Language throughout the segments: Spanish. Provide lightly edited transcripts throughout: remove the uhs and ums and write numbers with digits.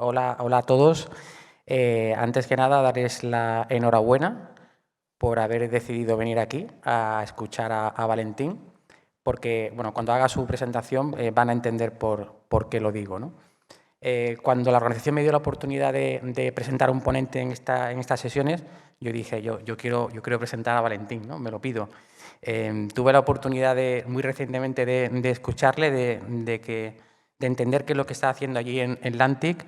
Hola a todos. Antes que nada, darles la enhorabuena por haber decidido venir aquí a escuchar a Valentín, porque bueno, cuando haga su presentación van a entender por qué lo digo, ¿no? Cuando la organización me dio la oportunidad de presentar a un ponente en estas sesiones, yo dije, yo quiero presentar a Valentín, ¿no? Me lo pido. Tuve la oportunidad muy recientemente de escucharle, de entender qué es lo que está haciendo allí en Lantic,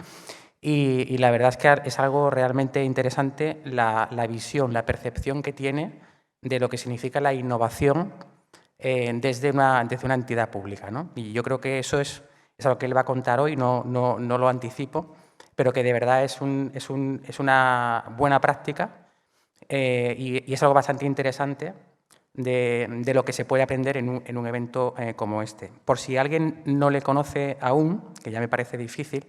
y la verdad es que es algo realmente interesante la visión, la percepción que tiene de lo que significa la innovación desde una entidad pública, ¿no? Y yo creo que eso es algo que él va a contar hoy, no lo anticipo, pero que de verdad es una buena práctica y es algo bastante interesante de lo que se puede aprender en un evento como este. Por si alguien no le conoce aún, que ya me parece difícil,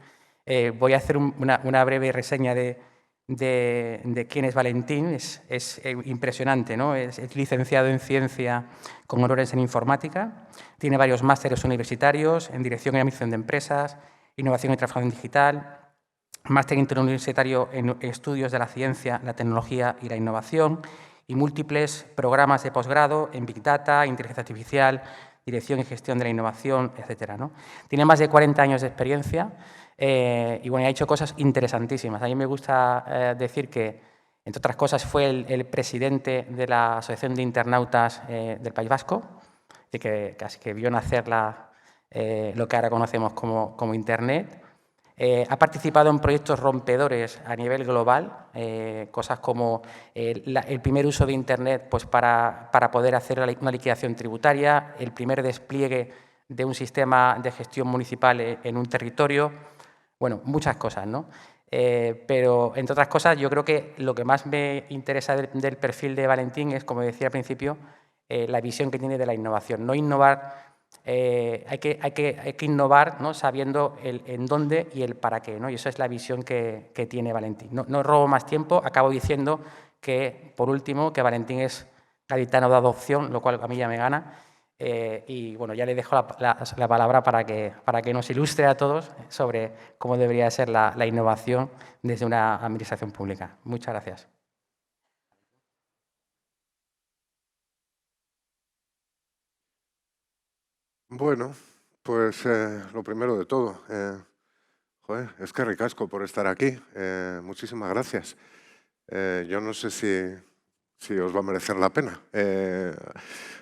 voy a hacer una breve reseña de quién es Valentín. Es impresionante, ¿no? Es licenciado en Ciencia con honores en Informática, tiene varios másteres universitarios en Dirección y Administración de Empresas, Innovación y Transformación Digital, máster interuniversitario en Estudios de la Ciencia, la Tecnología y la Innovación y múltiples programas de posgrado en Big Data, Inteligencia Artificial, Dirección y Gestión de la Innovación, etcétera, ¿no? Tiene más de 40 años de experiencia y bueno, ha hecho cosas interesantísimas. A mí me gusta decir que, entre otras cosas, fue el presidente de la Asociación de Internautas del País Vasco, de que casi que vio nacer lo que ahora conocemos como Internet. Ha participado en proyectos rompedores a nivel global, cosas como el primer uso de Internet pues, para poder hacer una liquidación tributaria, el primer despliegue de un sistema de gestión municipal en un territorio, bueno, muchas cosas, ¿no? Pero, entre otras cosas, yo creo que lo que más me interesa del perfil de Valentín es, como decía al principio, la visión que tiene de la innovación. No innovar, hay que innovar, ¿no? Sabiendo en dónde y el para qué, ¿no? Y esa es la visión que tiene Valentín. No robo más tiempo, acabo diciendo que, por último, que Valentín es gaditano de adopción, lo cual a mí ya me gana. Y bueno, ya le dejo la palabra para que nos ilustre a todos sobre cómo debería ser la innovación desde una administración pública. Muchas gracias. Bueno, pues lo primero de todo, joder, es que ricasco por estar aquí. Muchísimas gracias. Yo no sé si os va a merecer la pena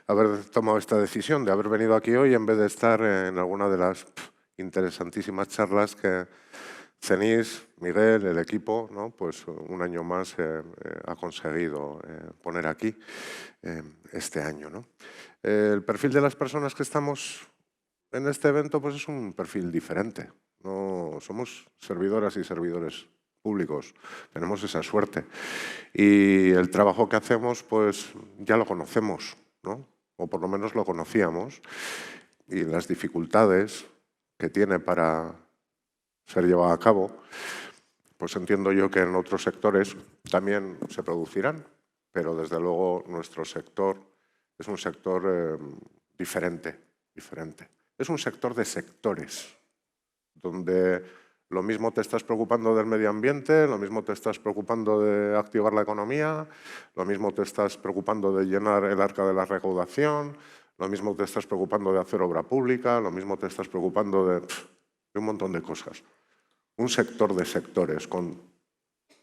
haber tomado esta decisión de haber venido aquí hoy en vez de estar en alguna de las interesantísimas charlas que CENIS, Miguel, el equipo, ¿no? Pues un año más ha conseguido poner aquí este año, ¿no? El perfil de las personas que estamos en este evento pues es un perfil diferente. No somos servidoras y servidores públicos, tenemos esa suerte. Y el trabajo que hacemos pues ya lo conocemos, ¿no? O por lo menos lo conocíamos. Y las dificultades que tiene para ser llevado a cabo, pues entiendo yo que en otros sectores también se producirán, pero desde luego nuestro sector es un sector diferente. Es un sector de sectores, donde lo mismo te estás preocupando del medio ambiente, lo mismo te estás preocupando de activar la economía, lo mismo te estás preocupando de llenar el arca de la recaudación, lo mismo te estás preocupando de hacer obra pública, lo mismo te estás preocupando de un montón de cosas. Un sector de sectores con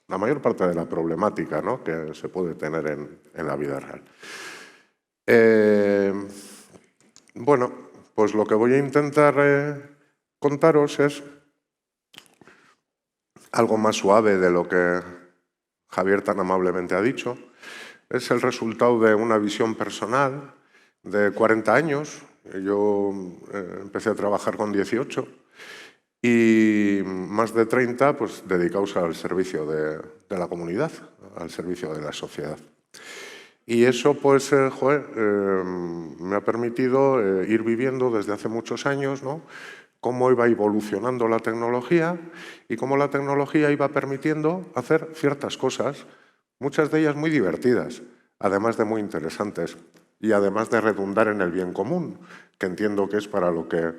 la mayor parte de la problemática, ¿no? Que se puede tener en la vida real. Bueno, pues lo que voy a intentar contaros es algo más suave de lo que Javier tan amablemente ha dicho. Es el resultado de una visión personal de 40 años. Yo empecé a trabajar con 18 y más de 30 pues, dedicados al servicio de la comunidad, al servicio de la sociedad. Y eso, pues, me ha permitido ir viviendo desde hace muchos años, ¿no? Cómo iba evolucionando la tecnología y cómo la tecnología iba permitiendo hacer ciertas cosas, muchas de ellas muy divertidas, además de muy interesantes y además de redundar en el bien común, que entiendo que es para lo que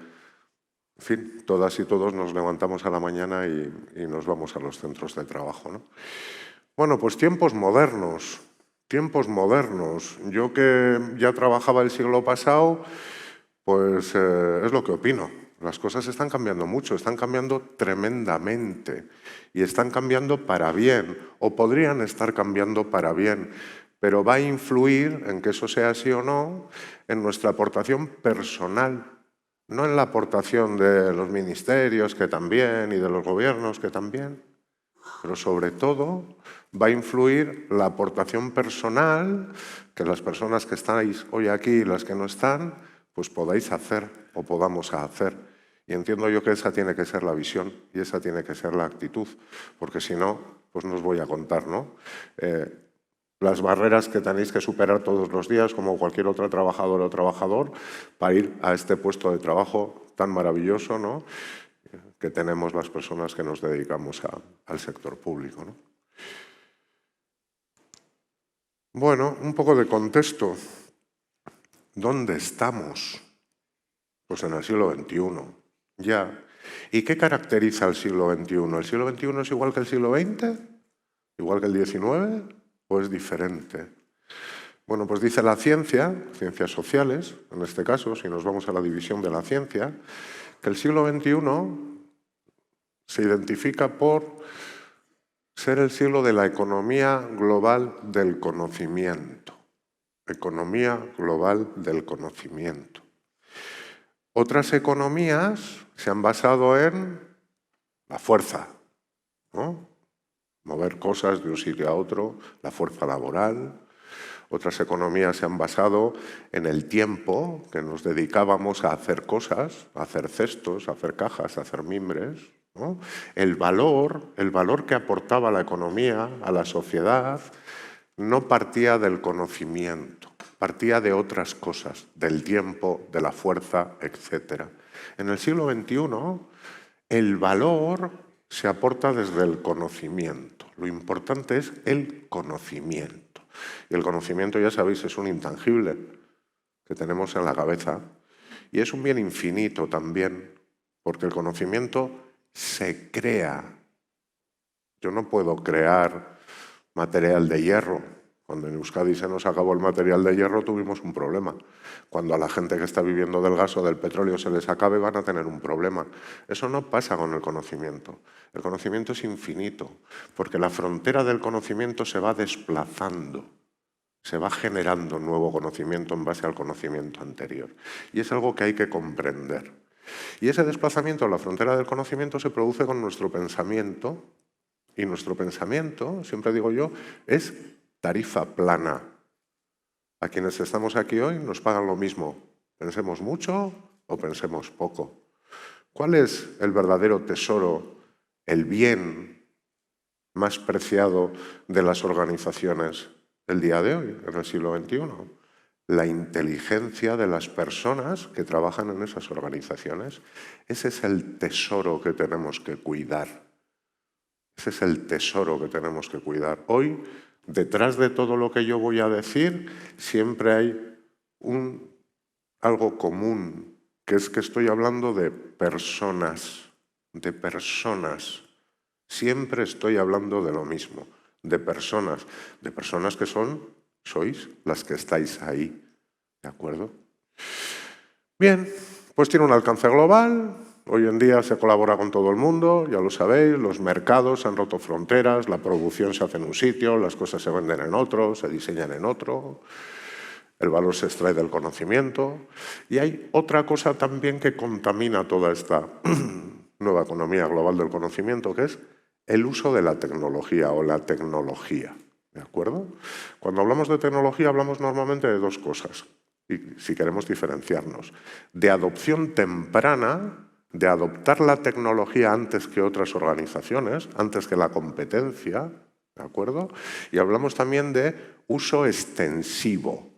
fin, todas y todos nos levantamos a la mañana y nos vamos a los centros de trabajo, ¿no? Bueno, pues tiempos modernos. Yo que ya trabajaba el siglo pasado, pues es lo que opino. Las cosas están cambiando mucho, están cambiando tremendamente y están cambiando para bien, o podrían estar cambiando para bien, pero va a influir en que eso sea así o no en nuestra aportación personal, no en la aportación de los ministerios, que también, y de los gobiernos, que también, pero sobre todo va a influir la aportación personal que las personas que estáis hoy aquí y las que no están, pues podáis hacer o podamos hacer. Y entiendo yo que esa tiene que ser la visión y esa tiene que ser la actitud, porque si no, pues no os voy a contar, ¿no? Las barreras que tenéis que superar todos los días, como cualquier otra trabajadora o trabajador, para ir a este puesto de trabajo tan maravilloso, ¿no?, que tenemos las personas que nos dedicamos al sector público, ¿no? Bueno, un poco de contexto. ¿Dónde estamos? Pues en el siglo XXI, ya. ¿Y qué caracteriza el siglo XXI? ¿El siglo XXI es igual que el siglo XX? ¿Igual que el XIX? ¿O es diferente? Bueno, pues dice la ciencia, ciencias sociales, en este caso, si nos vamos a la división de la ciencia, que el siglo XXI se identifica por ser el siglo de la economía global del conocimiento. Economía global del conocimiento. Otras economías se han basado en la fuerza, ¿no? Mover cosas de un sitio a otro, la fuerza laboral. Otras economías se han basado en el tiempo que nos dedicábamos a hacer cosas, a hacer cestos, a hacer cajas, a hacer mimbres, ¿no? El valor que aportaba la economía a la sociedad no partía del conocimiento, partía de otras cosas, del tiempo, de la fuerza, etc. En el siglo XXI, el valor se aporta desde el conocimiento. Lo importante es el conocimiento. Y el conocimiento, ya sabéis, es un intangible que tenemos en la cabeza y es un bien infinito también, porque el conocimiento se crea. Yo no puedo crear material de hierro. Cuando en Euskadi se nos acabó el material de hierro tuvimos un problema. Cuando a la gente que está viviendo del gas o del petróleo se les acabe van a tener un problema. Eso no pasa con el conocimiento. El conocimiento es infinito, porque la frontera del conocimiento se va desplazando, se va generando nuevo conocimiento en base al conocimiento anterior. Y es algo que hay que comprender. Y ese desplazamiento a la frontera del conocimiento se produce con nuestro pensamiento, y nuestro pensamiento, siempre digo yo, es tarifa plana. A quienes estamos aquí hoy nos pagan lo mismo, pensemos mucho o pensemos poco. ¿Cuál es el verdadero tesoro, el bien más preciado de las organizaciones del día de hoy, en el siglo XXI? La inteligencia de las personas que trabajan en esas organizaciones. Ese es el tesoro que tenemos que cuidar. Ese es el tesoro que tenemos que cuidar. Hoy, detrás de todo lo que yo voy a decir, siempre hay algo común, que es que estoy hablando de personas, Siempre estoy hablando de lo mismo, de personas que sois las que estáis ahí, ¿de acuerdo? Bien, pues tiene un alcance global. Hoy en día se colabora con todo el mundo, ya lo sabéis, los mercados han roto fronteras, la producción se hace en un sitio, las cosas se venden en otro, se diseñan en otro, el valor se extrae del conocimiento. Y hay otra cosa también que contamina toda esta nueva economía global del conocimiento, que es el uso de la tecnología o la tecnología, ¿de acuerdo? Cuando hablamos de tecnología hablamos normalmente de dos cosas, y si queremos diferenciarnos, de adopción temprana, de adoptar la tecnología antes que otras organizaciones, antes que la competencia, ¿de acuerdo? Y hablamos también de uso extensivo,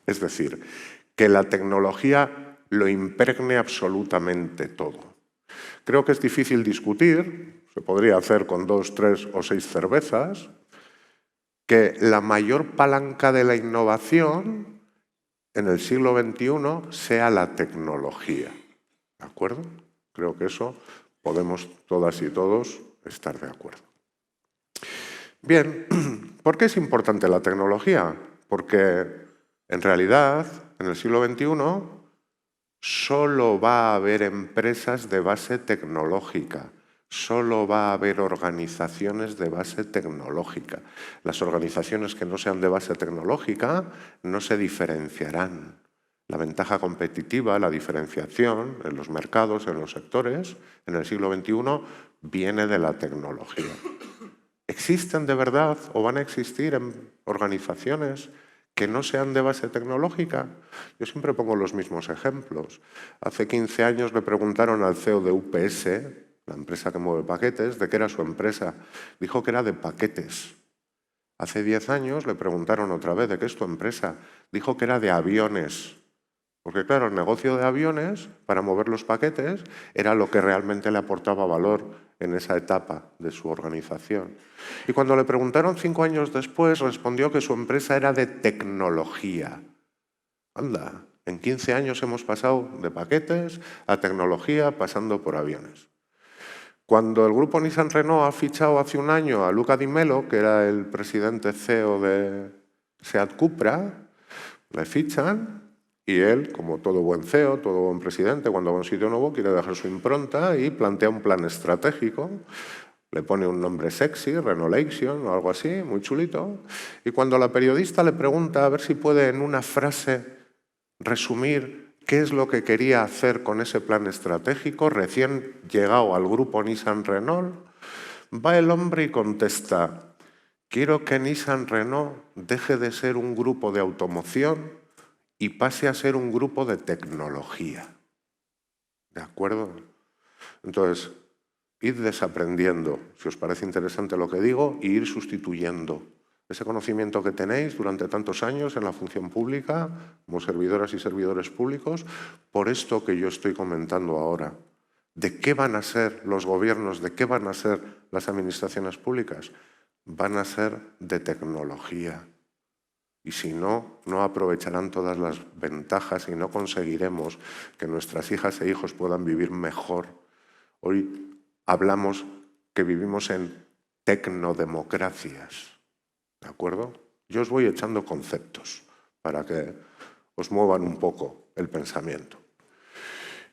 es decir, que la tecnología lo impregne absolutamente todo. Creo que es difícil discutir, se podría hacer con 2, 3 o 6 cervezas, que la mayor palanca de la innovación en el siglo XXI sea la tecnología. ¿De acuerdo? Creo que eso podemos todas y todos estar de acuerdo. Bien, ¿por qué es importante la tecnología? Porque en realidad, en el siglo XXI, solo va a haber empresas de base tecnológica, solo va a haber organizaciones de base tecnológica. Las organizaciones que no sean de base tecnológica no se diferenciarán. La ventaja competitiva, la diferenciación en los mercados, en los sectores, en el siglo XXI, viene de la tecnología. ¿Existen de verdad o van a existir organizaciones que no sean de base tecnológica? Yo siempre pongo los mismos ejemplos. Hace 15 años le preguntaron al CEO de UPS, la empresa que mueve paquetes, de qué era su empresa. Dijo que era de paquetes. Hace 10 años le preguntaron otra vez de qué es tu empresa. Dijo que era de aviones. Porque claro, el negocio de aviones, para mover los paquetes, era lo que realmente le aportaba valor en esa etapa de su organización. Y cuando le preguntaron 5 años después, respondió que su empresa era de tecnología. Anda, en 15 años hemos pasado de paquetes a tecnología, pasando por aviones. Cuando el grupo Nissan-Renault ha fichado hace un año a Luca Di Melo, que era el presidente CEO de Seat Cupra, le fichan. Y él, como todo buen CEO, todo buen presidente, cuando va a un sitio nuevo quiere dejar su impronta y plantea un plan estratégico. Le pone un nombre sexy, Renaultation o algo así, muy chulito. Y cuando la periodista le pregunta a ver si puede en una frase resumir qué es lo que quería hacer con ese plan estratégico, recién llegado al grupo Nissan-Renault, va el hombre y contesta: quiero que Nissan-Renault deje de ser un grupo de automoción y pase a ser un grupo de tecnología. ¿De acuerdo? Entonces, id desaprendiendo, si os parece interesante lo que digo, y ir sustituyendo ese conocimiento que tenéis durante tantos años en la función pública, como servidoras y servidores públicos, por esto que yo estoy comentando ahora. ¿De qué van a ser los gobiernos? ¿De qué van a ser las administraciones públicas? Van a ser de tecnología. Y si no, no aprovecharán todas las ventajas y no conseguiremos que nuestras hijas e hijos puedan vivir mejor. Hoy hablamos que vivimos en tecnodemocracias, ¿de acuerdo? Yo os voy echando conceptos para que os muevan un poco el pensamiento.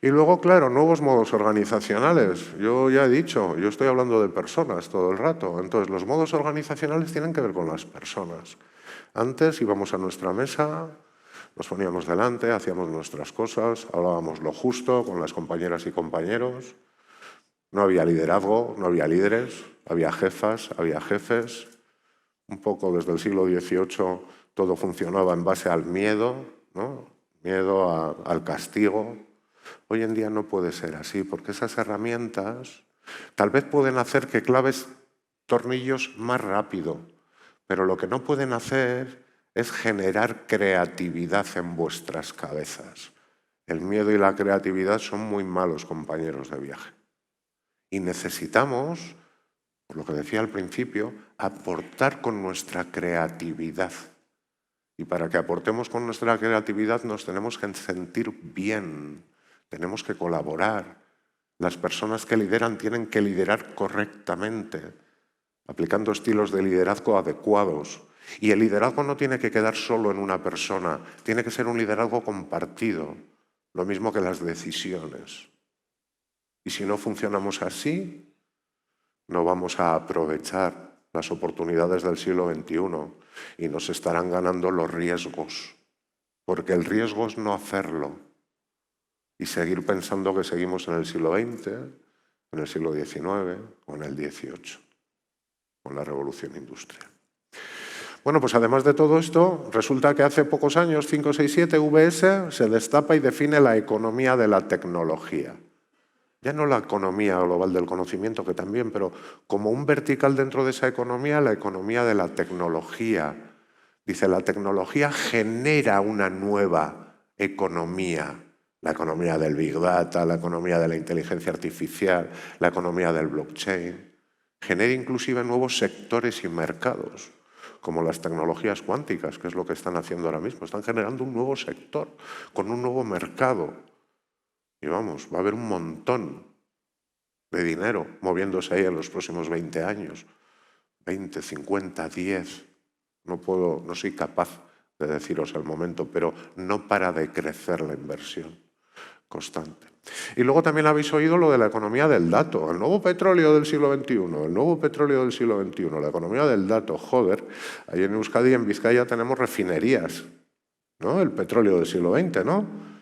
Y luego, claro, nuevos modos organizacionales. Yo ya he dicho, yo estoy hablando de personas todo el rato. Entonces, los modos organizacionales tienen que ver con las personas. Antes íbamos a nuestra mesa, nos poníamos delante, hacíamos nuestras cosas, hablábamos lo justo con las compañeras y compañeros. No había liderazgo, no había líderes, había jefas, había jefes. Un poco desde el siglo XVIII todo funcionaba en base al miedo, ¿no? Miedo al castigo. Hoy en día no puede ser así, porque esas herramientas tal vez pueden hacer que claves tornillos más rápido, pero lo que no pueden hacer es generar creatividad en vuestras cabezas. El miedo y la creatividad son muy malos compañeros de viaje. Y necesitamos, por lo que decía al principio, aportar con nuestra creatividad. Y para que aportemos con nuestra creatividad nos tenemos que sentir bien, tenemos que colaborar. Las personas que lideran tienen que liderar correctamente, aplicando estilos de liderazgo adecuados. Y el liderazgo no tiene que quedar solo en una persona, tiene que ser un liderazgo compartido, lo mismo que las decisiones. Y si no funcionamos así, no vamos a aprovechar las oportunidades del siglo XXI y nos estarán ganando los riesgos, porque el riesgo es no hacerlo y seguir pensando que seguimos en el siglo XX, en el siglo XIX o en el XVIII, con la revolución industrial. Bueno, pues además de todo esto, resulta que hace pocos años, 5, 6, 7, VS se destapa y define la economía de la tecnología. Ya no la economía global del conocimiento, que también, pero como un vertical dentro de esa economía, la economía de la tecnología. Dice, la tecnología genera una nueva economía. La economía del Big Data, la economía de la inteligencia artificial, la economía del blockchain. Genera inclusive nuevos sectores y mercados, como las tecnologías cuánticas, que es lo que están haciendo ahora mismo. Están generando un nuevo sector, con un nuevo mercado. Y vamos, va a haber un montón de dinero moviéndose ahí en los próximos 20 años. 20, 50, 10. No soy capaz de deciros el momento, pero no para de crecer la inversión constante. Y luego también habéis oído lo de la economía del dato, el nuevo petróleo del siglo XXI, el nuevo petróleo del siglo XXI, la economía del dato. Joder, ahí en Euskadi y en Vizcaya tenemos refinerías, ¿no? El petróleo del siglo XX, ¿no?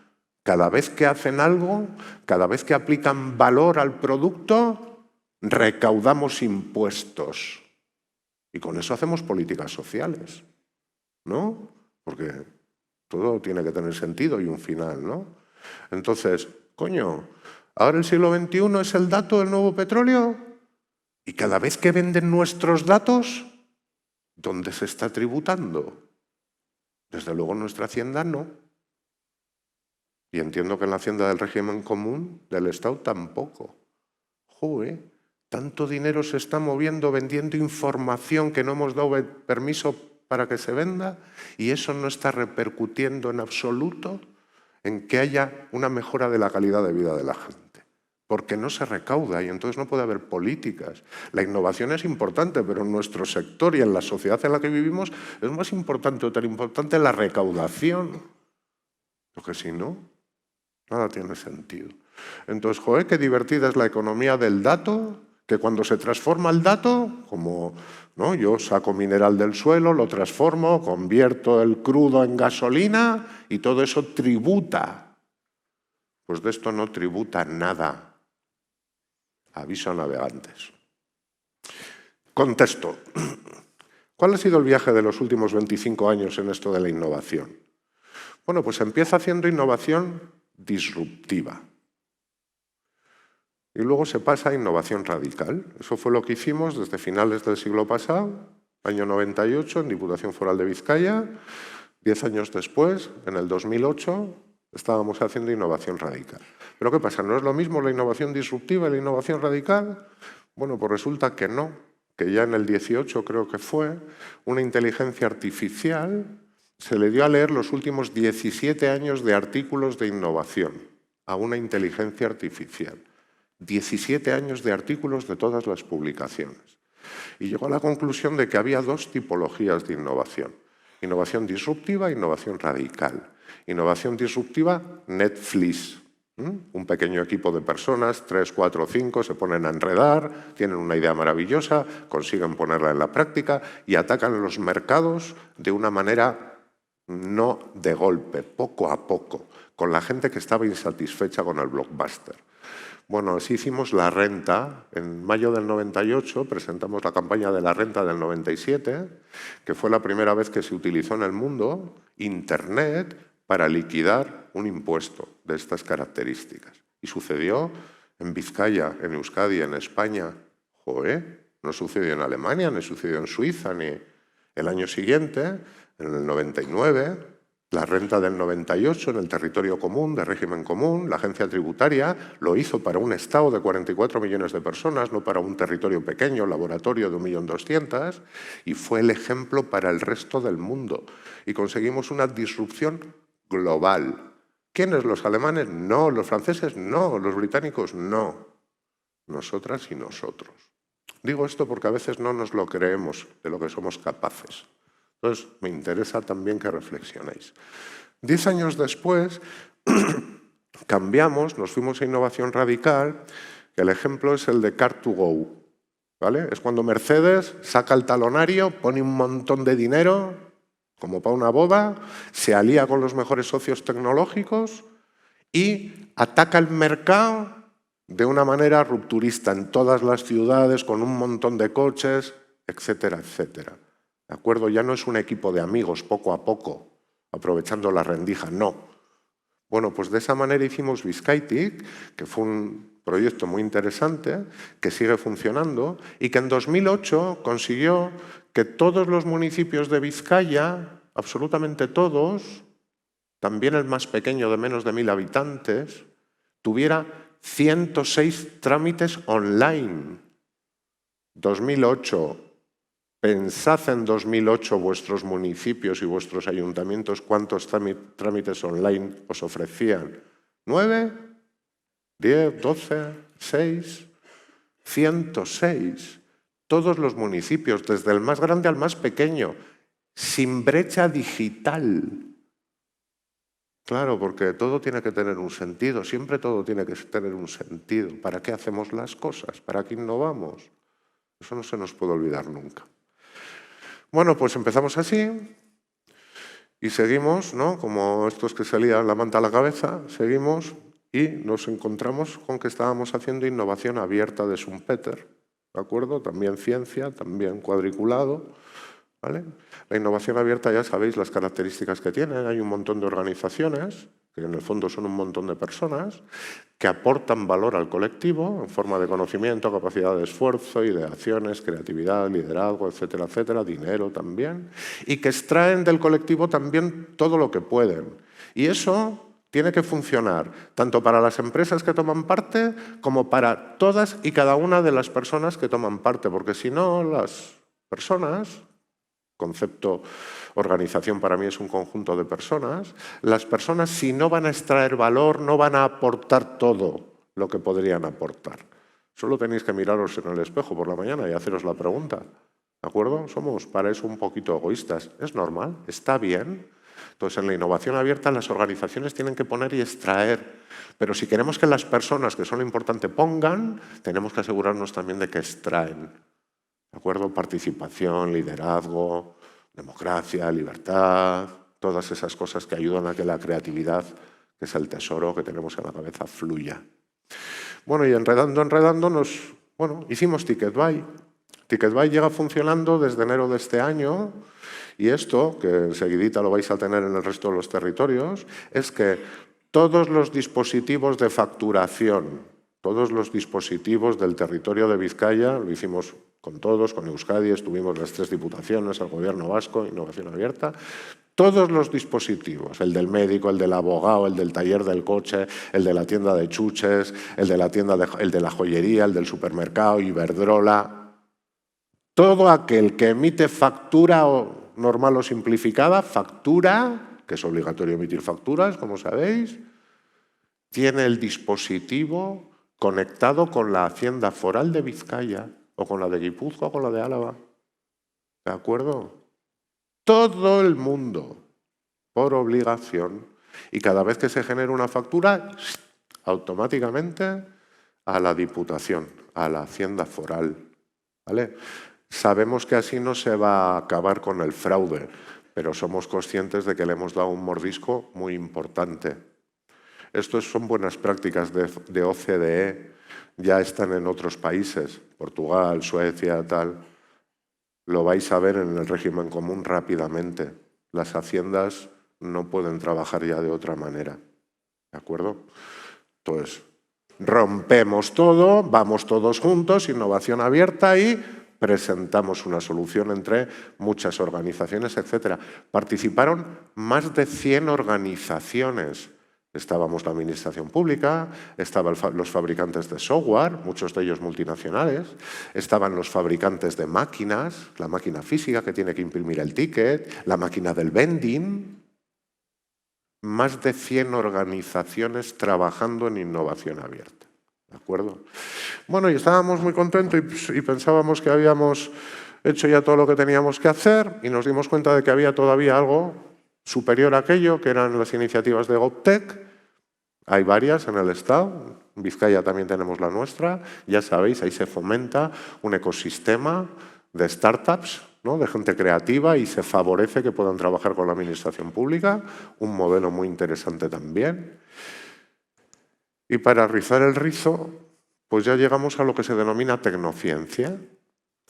Cada vez que hacen algo, cada vez que aplican valor al producto, recaudamos impuestos. Y con eso hacemos políticas sociales, ¿no? Porque todo tiene que tener sentido y un final, ¿no? Entonces, coño, ahora el siglo XXI es el dato del nuevo petróleo y cada vez que venden nuestros datos, ¿dónde se está tributando? Desde luego en nuestra Hacienda no. Y entiendo que en la Hacienda del régimen común del Estado tampoco. Joder, tanto dinero se está moviendo vendiendo información que no hemos dado permiso para que se venda y eso no está repercutiendo en absoluto en que haya una mejora de la calidad de vida de la gente. Porque no se recauda y entonces no puede haber políticas. La innovación es importante, pero en nuestro sector y en la sociedad en la que vivimos es más importante o tan importante la recaudación. Porque si no, nada tiene sentido. Entonces, joder, qué divertida es la economía del dato, que cuando se transforma el dato, como ¿no? Yo saco mineral del suelo, lo transformo, convierto el crudo en gasolina y todo eso tributa. Pues de esto no tributa nada. Aviso a navegantes. Contexto. ¿Cuál ha sido el viaje de los últimos 25 años en esto de la innovación? Bueno, pues empieza haciendo innovación disruptiva. Y luego se pasa a innovación radical. Eso fue lo que hicimos desde finales del siglo pasado, año 98, en Diputación Foral de Vizcaya. 10 años después, en el 2008, estábamos haciendo innovación radical. ¿Pero qué pasa? ¿No es lo mismo la innovación disruptiva y la innovación radical? Bueno, pues resulta que no, que ya en el 18 creo que fue, una inteligencia artificial se le dio a leer los últimos 17 años de artículos de innovación a una inteligencia artificial. 17 años de artículos de todas las publicaciones. Y llegó a la conclusión de que había dos tipologías de innovación. Innovación disruptiva e innovación radical. Innovación disruptiva, Netflix. Un pequeño equipo de personas, 3, 4, 5, se ponen a enredar, tienen una idea maravillosa, consiguen ponerla en la práctica y atacan los mercados de una manera no de golpe, poco a poco, con la gente que estaba insatisfecha con el blockbuster. Bueno, así hicimos la renta. En mayo del 98 presentamos la campaña de la renta del 97, que fue la primera vez que se utilizó en el mundo Internet para liquidar un impuesto de estas características. Y sucedió en Vizcaya, en Euskadi, en España. Joder, no sucedió en Alemania, ni sucedió en Suiza, ni el año siguiente, en el 99... La renta del 98 en el territorio común, de régimen común, la agencia tributaria lo hizo para un estado de 44 millones de personas, no para un territorio pequeño, laboratorio de 1.200.000, y fue el ejemplo para el resto del mundo. Y conseguimos una disrupción global. ¿Quiénes? ¿Los alemanes? No. ¿Los franceses? No. ¿Los británicos? No. Nosotras y nosotros. Digo esto porque a veces no nos lo creemos de lo que somos capaces. Entonces, me interesa también que reflexionéis. 10 años después, cambiamos, nos fuimos a innovación radical, que el ejemplo es el de Car2Go. ¿Vale? Es cuando Mercedes saca el talonario, pone un montón de dinero, como para una boda, se alía con los mejores socios tecnológicos y ataca el mercado de una manera rupturista en todas las ciudades, con un montón de coches, etcétera, etcétera. ¿De acuerdo? Ya no es un equipo de amigos, poco a poco, aprovechando la rendija, no. Bueno, pues de esa manera hicimos Bizkaitik, que fue un proyecto muy interesante, que sigue funcionando y que en 2008 consiguió que todos los municipios de Vizcaya, absolutamente todos, también el más pequeño de menos de 1.000 habitantes, tuviera 106 trámites online. 2008. Pensad en 2008 vuestros municipios y vuestros ayuntamientos cuántos trámites online os ofrecían. ¿9? 10, 12, 6, 106. Todos los municipios, desde el más grande al más pequeño, sin brecha digital. Claro, porque todo tiene que tener un sentido, siempre todo tiene que tener un sentido. ¿Para qué hacemos las cosas? ¿Para qué innovamos? Eso no se nos puede olvidar nunca. Bueno, pues empezamos así y seguimos, ¿no? Como estos que se lían la manta a la cabeza, seguimos y nos encontramos con que estábamos haciendo innovación abierta de Schumpeter, ¿de acuerdo? También ciencia, también cuadriculado, ¿vale? La innovación abierta, ya sabéis las características que tiene. Hay un montón de organizaciones, que en el fondo son un montón de personas, que aportan valor al colectivo en forma de conocimiento, capacidad de esfuerzo, ideaciones, creatividad, liderazgo, etcétera, etcétera, dinero también, y que extraen del colectivo también todo lo que pueden. Y eso tiene que funcionar tanto para las empresas que toman parte como para todas y cada una de las personas que toman parte, porque si no, las personas, concepto organización para mí es un conjunto de personas, las personas si no van a extraer valor no van a aportar todo lo que podrían aportar. Solo tenéis que miraros en el espejo por la mañana y haceros la pregunta, ¿de acuerdo? Somos para eso un poquito egoístas, es normal, está bien. Entonces, en la innovación abierta las organizaciones tienen que poner y extraer, pero si queremos que las personas, que son lo importante, pongan, tenemos que asegurarnos también de que extraen. ¿De acuerdo? Participación, liderazgo, democracia, libertad, todas esas cosas que ayudan a que la creatividad, que es el tesoro que tenemos en la cabeza, fluya. Bueno, y enredando, hicimos Ticketbuy. Ticketbuy llega funcionando desde enero de este año y esto, que enseguidita lo vais a tener en el resto de los territorios, es que todos los dispositivos de facturación, todos los dispositivos del territorio de Vizcaya, lo hicimos con todos, con Euskadi, estuvimos las 3 diputaciones, el Gobierno vasco, Innovación Abierta, todos los dispositivos, el del médico, el del abogado, el del taller del coche, el de la tienda de chuches, el de la joyería, el del supermercado, Iberdrola, todo aquel que emite factura normal o simplificada, factura, que es obligatorio emitir facturas, como sabéis, tiene el dispositivo conectado con la Hacienda Foral de Vizcaya, o con la de Guipúzcoa o con la de Álava. ¿De acuerdo? Todo el mundo, por obligación, y cada vez que se genera una factura, automáticamente a la Diputación, a la Hacienda Foral. ¿Vale? Sabemos que así no se va a acabar con el fraude, pero somos conscientes de que le hemos dado un mordisco muy importante. Estos son buenas prácticas de OCDE, ya están en otros países, Portugal, Suecia, tal. Lo vais a ver en el régimen común rápidamente. Las haciendas no pueden trabajar ya de otra manera. ¿De acuerdo? Entonces, rompemos todo, vamos todos juntos, innovación abierta y presentamos una solución entre muchas organizaciones, etc. Participaron más de 100 organizaciones. Estábamos la administración pública, estaban los fabricantes de software, muchos de ellos multinacionales, estaban los fabricantes de máquinas, la máquina física que tiene que imprimir el ticket, la máquina del vending. Más de 100 organizaciones trabajando en innovación abierta. ¿De acuerdo? Bueno, y estábamos muy contentos y pensábamos que habíamos hecho ya todo lo que teníamos que hacer y nos dimos cuenta de que había todavía algo superior a aquello, que eran las iniciativas de GovTech. Hay varias en el Estado, en Vizcaya también tenemos la nuestra. Ya sabéis, ahí se fomenta un ecosistema de startups, ¿no? De gente creativa y se favorece que puedan trabajar con la administración pública, un modelo muy interesante también. Y para rizar el rizo, pues ya llegamos a lo que se denomina tecnociencia,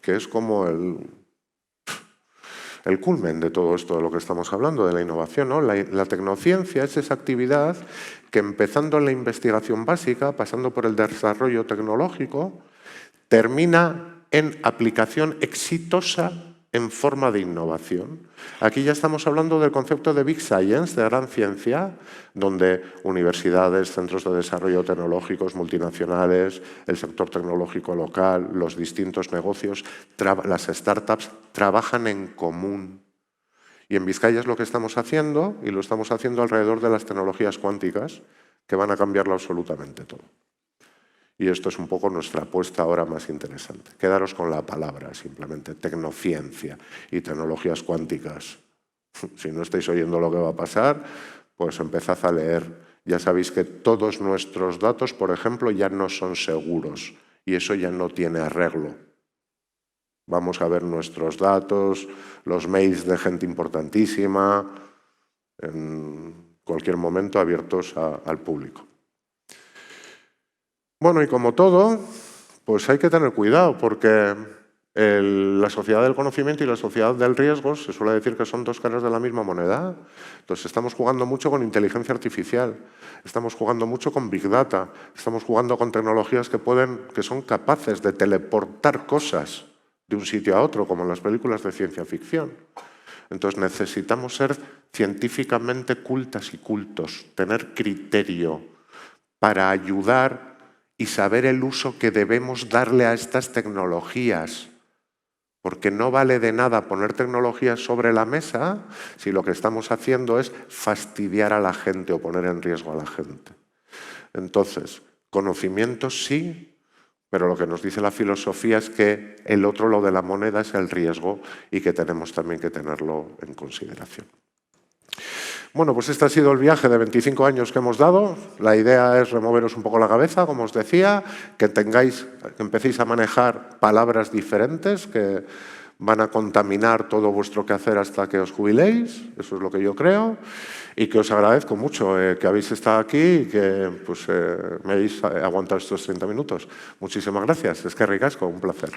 que es como el culmen de todo esto de lo que estamos hablando, de la innovación, ¿no? La tecnociencia es esa actividad que, empezando en la investigación básica, pasando por el desarrollo tecnológico, termina en aplicación exitosa en forma de innovación. Aquí ya estamos hablando del concepto de Big Science, de gran ciencia, donde universidades, centros de desarrollo tecnológicos multinacionales, el sector tecnológico local, los distintos negocios, las startups trabajan en común. Y en Vizcaya es lo que estamos haciendo, y lo estamos haciendo alrededor de las tecnologías cuánticas, que van a cambiarlo absolutamente todo. Y esto es un poco nuestra apuesta ahora más interesante. Quedaros con la palabra, simplemente, tecnociencia y tecnologías cuánticas. Si no estáis oyendo lo que va a pasar, pues empezad a leer. Ya sabéis que todos nuestros datos, por ejemplo, ya no son seguros y eso ya no tiene arreglo. Vamos a ver nuestros datos, los mails de gente importantísima, en cualquier momento abiertos al público. Bueno, y como todo, pues hay que tener cuidado porque la sociedad del conocimiento y la sociedad del riesgo se suele decir que son dos caras de la misma moneda. Entonces estamos jugando mucho con inteligencia artificial, estamos jugando mucho con Big Data, estamos jugando con tecnologías que son capaces de teleportar cosas de un sitio a otro, como en las películas de ciencia ficción. Entonces necesitamos ser científicamente cultas y cultos, tener criterio para ayudar y saber el uso que debemos darle a estas tecnologías. Porque no vale de nada poner tecnologías sobre la mesa si lo que estamos haciendo es fastidiar a la gente o poner en riesgo a la gente. Entonces, conocimiento sí, pero lo que nos dice la filosofía es que el otro lado de la moneda es el riesgo y que tenemos también que tenerlo en consideración. Bueno, pues este ha sido el viaje de 25 años que hemos dado. La idea es removeros un poco la cabeza, como os decía, que empecéis a manejar palabras diferentes que van a contaminar todo vuestro quehacer hasta que os jubiléis. Eso es lo que yo creo. Y que os agradezco mucho que habéis estado aquí y que pues, me habéis aguantado estos 30 minutos. Muchísimas gracias. Eskerrik asko, un placer.